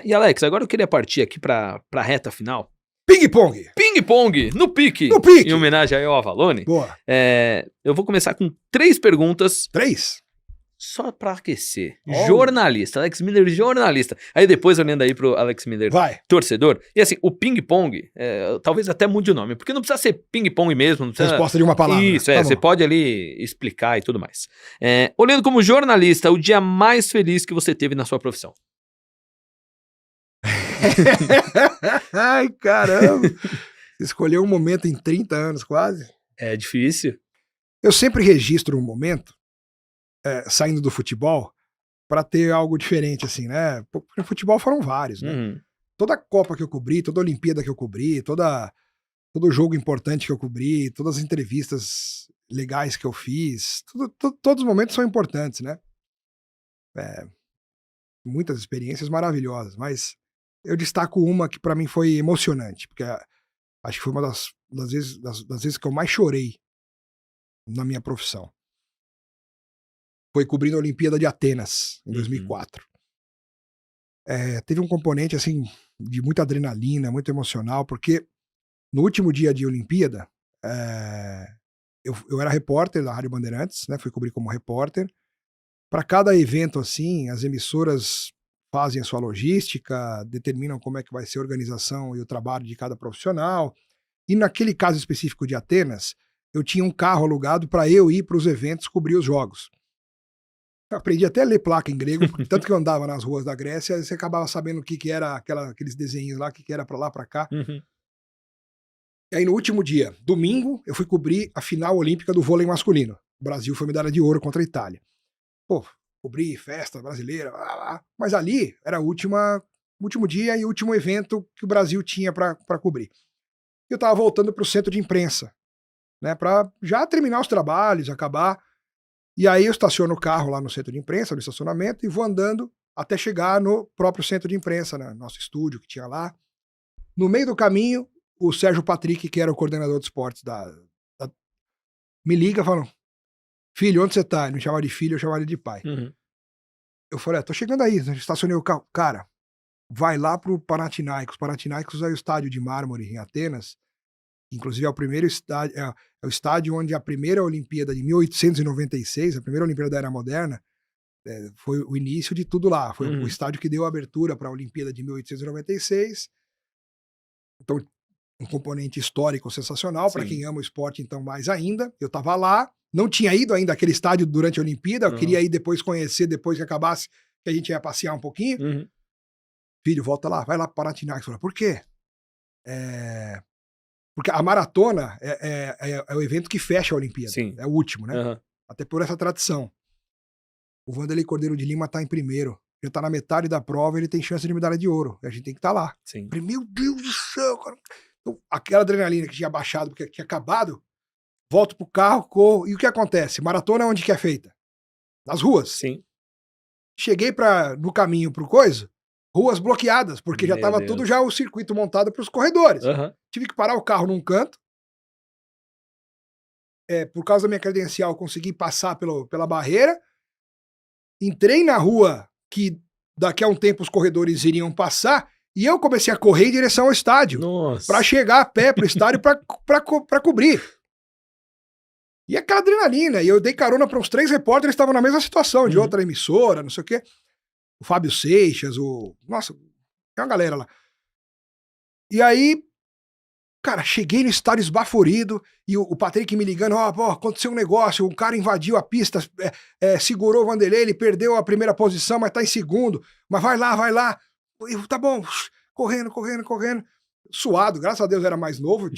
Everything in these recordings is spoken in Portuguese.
E Alex, agora eu queria partir aqui pra reta final. Ping-pong! Ping-pong, no pique! No pique! Em homenagem aí ao Avalone. Boa. Eu vou começar com 3 perguntas. 3? Só pra aquecer. Oh. Jornalista, Alex Miller, jornalista. Aí depois olhando aí pro Alex Miller, Vai. torcedor. E assim, o ping-pong, talvez até mude o nome, porque não precisa ser ping-pong mesmo. Não precisa... Resposta de uma palavra. Isso, Tá você bom. pode ali explicar e tudo mais. Olhando como jornalista, o dia mais feliz que você teve na sua profissão. Ai, caramba. Escolheu um momento em 30 anos quase. É difícil. Eu sempre registro um momento, saindo do futebol, pra ter algo diferente, assim, né? Porque no futebol foram vários, né? Uhum. Toda Copa que eu cobri, toda Olimpíada que eu cobri, todo jogo importante que eu cobri, todas as entrevistas legais que eu fiz, todos os momentos são importantes, né? Muitas experiências maravilhosas, mas eu destaco uma que pra mim foi emocionante, porque acho que foi uma das vezes que eu mais chorei na minha profissão. Foi cobrindo a Olimpíada de Atenas, em 2004. Teve um componente, assim, de muita adrenalina, muito emocional, porque no último dia de Olimpíada, eu era repórter da Rádio Bandeirantes, né? Fui cobrir como repórter. Para cada evento, assim, as emissoras fazem a sua logística, determinam como é que vai ser a organização e o trabalho de cada profissional. E naquele caso específico de Atenas, eu tinha um carro alugado para eu ir para os eventos cobrir os jogos. Eu aprendi até a ler placa em grego, porque tanto que eu andava nas ruas da Grécia, você acabava sabendo o que era aqueles desenhos lá, o que era para lá, para cá. Uhum. E aí no último dia, domingo, eu fui cobrir a final olímpica do vôlei masculino. O Brasil foi medalha de ouro contra a Itália. Pô, cobri festa brasileira, mas ali era o último dia e o último evento que o Brasil tinha para cobrir. Eu tava voltando pro centro de imprensa, né, para já terminar os trabalhos, acabar. E aí eu estaciono o carro lá no centro de imprensa, no estacionamento, e vou andando até chegar no próprio centro de imprensa, né, nosso estúdio que tinha lá. No meio do caminho, o Sérgio Patrick, que era o coordenador de esportes me liga falando: filho, onde você tá? Ele me chamava de filho, eu chamava ele de pai. Uhum. Eu falei: tô chegando aí, estacionei o carro. Cara, vai lá pro Panathinaikos. Panathinaikos é o estádio de mármore em Atenas. Inclusive é o primeiro estádio, é o estádio onde a primeira Olimpíada de 1896, a primeira Olimpíada da Era Moderna, foi o início de tudo lá. Foi o estádio que deu a abertura para a Olimpíada de 1896. Então, um componente histórico sensacional, para quem ama o esporte, então mais ainda. Eu estava lá, não tinha ido ainda àquele estádio durante a Olimpíada, eu queria ir depois conhecer, depois que acabasse, que a gente ia passear um pouquinho. Uhum. Filho, volta lá, vai lá para Panathinaikos. Por quê? Porque a maratona é o evento que fecha a Olimpíada. Sim. É o último, né? Uhum. Até por essa tradição. O Vanderlei Cordeiro de Lima tá em primeiro. Já tá na metade da prova, ele tem chance de medalha de ouro. E a gente tem que estar lá. Sim. Falei, meu Deus do céu, cara. Então, aquela adrenalina que tinha baixado, porque tinha acabado, volto pro carro, corro. E o que acontece? Maratona onde que é feita? Nas ruas. Sim. Cheguei no caminho pro coisa, ruas bloqueadas, porque já tava tudo já o circuito montado pros corredores. Uhum. Tive que parar o carro num canto. Por causa da minha credencial, consegui passar pela barreira. Entrei na rua que daqui a um tempo os corredores iriam passar e eu comecei a correr em direção ao estádio. Nossa. Pra chegar a pé pro estádio pra cobrir. E aquela adrenalina. E eu dei carona para uns 3 repórteres que estavam na mesma situação, de outra emissora, não sei o quê. O Fábio Seixas, nossa, tem uma galera lá. E aí, cara, cheguei no estádio esbaforido e o Patrick me ligando, aconteceu um negócio, um cara invadiu a pista, segurou o Vanderlei, ele perdeu a primeira posição, mas tá em segundo, mas vai lá. Eu, tá bom, correndo. Suado, graças a Deus era mais novo,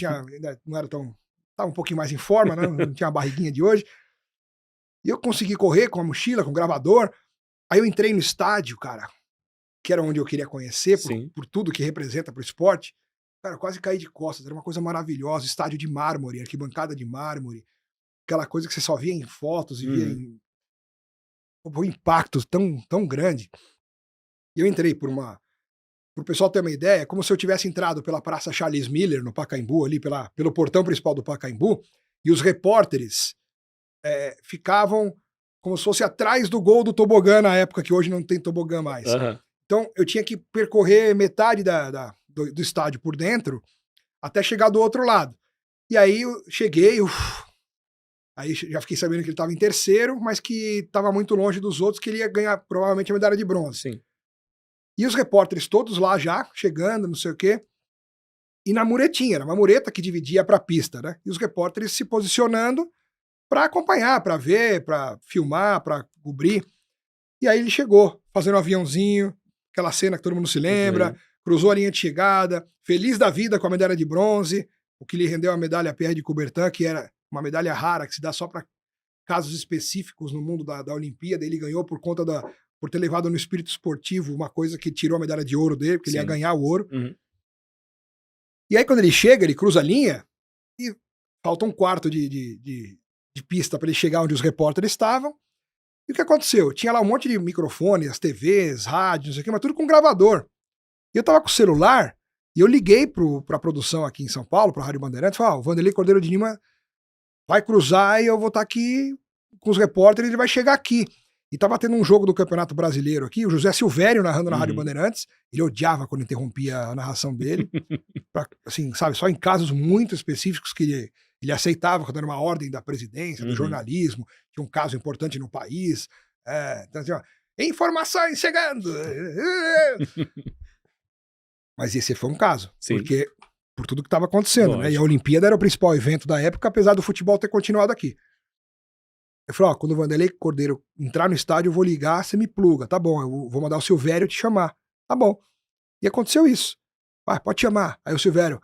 não era tão, tava um pouquinho mais em forma, né? Não tinha a barriguinha de hoje. E eu consegui correr com a mochila, com o gravador. Aí eu entrei no estádio, cara, que era onde eu queria conhecer, por tudo que representa pro esporte. Cara, eu quase caí de costas, era uma coisa maravilhosa, estádio de mármore, arquibancada de mármore, aquela coisa que você só via em fotos e via um impacto tão grande. E eu entrei pro pessoal ter uma ideia, como se eu tivesse entrado pela Praça Charles Miller, no Pacaembu, ali pelo portão principal do Pacaembu, e os repórteres ficavam como se fosse atrás do gol do tobogã na época, que hoje não tem tobogã mais. Uhum. Então, eu tinha que percorrer metade do estádio por dentro até chegar do outro lado. E aí eu cheguei, aí já fiquei sabendo que ele estava em terceiro, mas que estava muito longe dos outros, que ele ia ganhar provavelmente a medalha de bronze. Sim. E os repórteres todos lá já, chegando, não sei o quê. E na muretinha, era uma mureta que dividia para a pista, né? E os repórteres se posicionando para acompanhar, para ver, para filmar, para cobrir. E aí ele chegou, fazendo um aviãozinho, aquela cena que todo mundo se lembra, cruzou a linha de chegada, feliz da vida com a medalha de bronze, o que lhe rendeu a medalha Pierre de Coubertin, que era uma medalha rara, que se dá só para casos específicos no mundo da Olimpíada. Ele ganhou por conta por ter levado no espírito esportivo uma coisa que tirou a medalha de ouro dele, porque ele ia ganhar o ouro. E aí quando ele chega, ele cruza a linha e falta um quarto de pista para ele chegar onde os repórteres estavam. E o que aconteceu? Tinha lá um monte de microfones, as TVs, rádios, não sei o que, mas tudo com gravador. E eu tava com o celular e eu liguei pra produção aqui em São Paulo, pra Rádio Bandeirantes, e falei, o Vanderlei Cordeiro de Lima vai cruzar e eu vou estar aqui com os repórteres, ele vai chegar aqui. E tava tendo um jogo do Campeonato Brasileiro aqui, o José Silvério narrando na Rádio Bandeirantes. Ele odiava quando interrompia a narração dele. Assim, sabe, só em casos muito específicos que ele aceitava, quando era uma ordem da presidência, do jornalismo, tinha um caso importante no país. Então, assim, ó, informações chegando! Mas esse foi um caso, porque por tudo que estava acontecendo, né? E a Olimpíada era o principal evento da época, apesar do futebol ter continuado aqui. Eu falei, quando o Vanderlei Cordeiro entrar no estádio, eu vou ligar, você me pluga. Tá bom, eu vou mandar o Silvério te chamar. Tá bom. E aconteceu isso. Pode chamar. Aí o Silvério,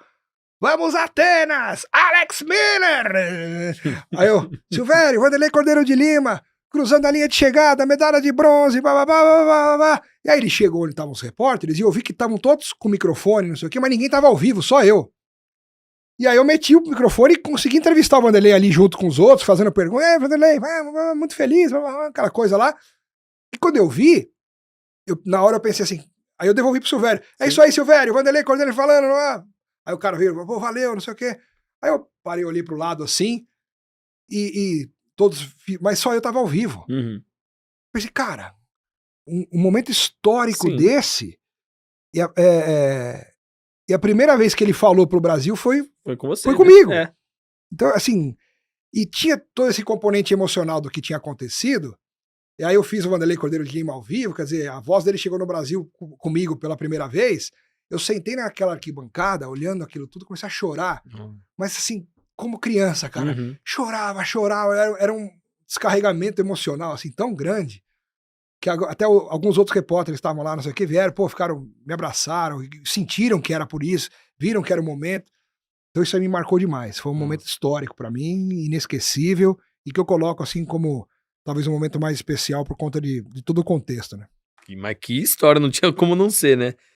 vamos Atenas! Alex Miller! Aí eu, Silvério, Vanderlei Cordeiro de Lima, cruzando a linha de chegada, medalha de bronze, blá. E aí ele chegou onde estavam os repórteres e eu vi que estavam todos com microfone, não sei o quê, mas ninguém tava ao vivo, só eu. E aí eu meti o microfone e consegui entrevistar o Vanderlei ali junto com os outros, fazendo perguntas. Vanderlei, muito feliz, aquela coisa lá. E quando eu vi, na hora eu pensei assim, aí eu devolvi pro Silvério. É isso aí, Silvério, Vanderlei Cordeiro falando. Aí o cara veio, valeu, não sei o quê. Aí eu parei, olhei pro lado assim, e todos, mas só eu tava ao vivo. Pensei, cara, um momento histórico desse, e a primeira vez que ele falou pro Brasil foi com você. Foi comigo. Então, assim, e tinha todo esse componente emocional do que tinha acontecido. E aí eu fiz o Vanderlei Cordeiro de Lima ao vivo, quer dizer, a voz dele chegou no Brasil comigo pela primeira vez. Eu sentei naquela arquibancada, olhando aquilo tudo, comecei a chorar. Mas assim, como criança, cara. Chorava. Era um descarregamento emocional, assim, tão grande, que até alguns outros repórteres estavam lá, não sei o que, vieram, ficaram, me abraçaram, sentiram que era por isso, viram que era o momento. Então isso aí me marcou demais. Foi um momento histórico para mim, inesquecível, e que eu coloco assim como talvez um momento mais especial por conta de todo o contexto, né? Mas que história, não tinha como não ser, né?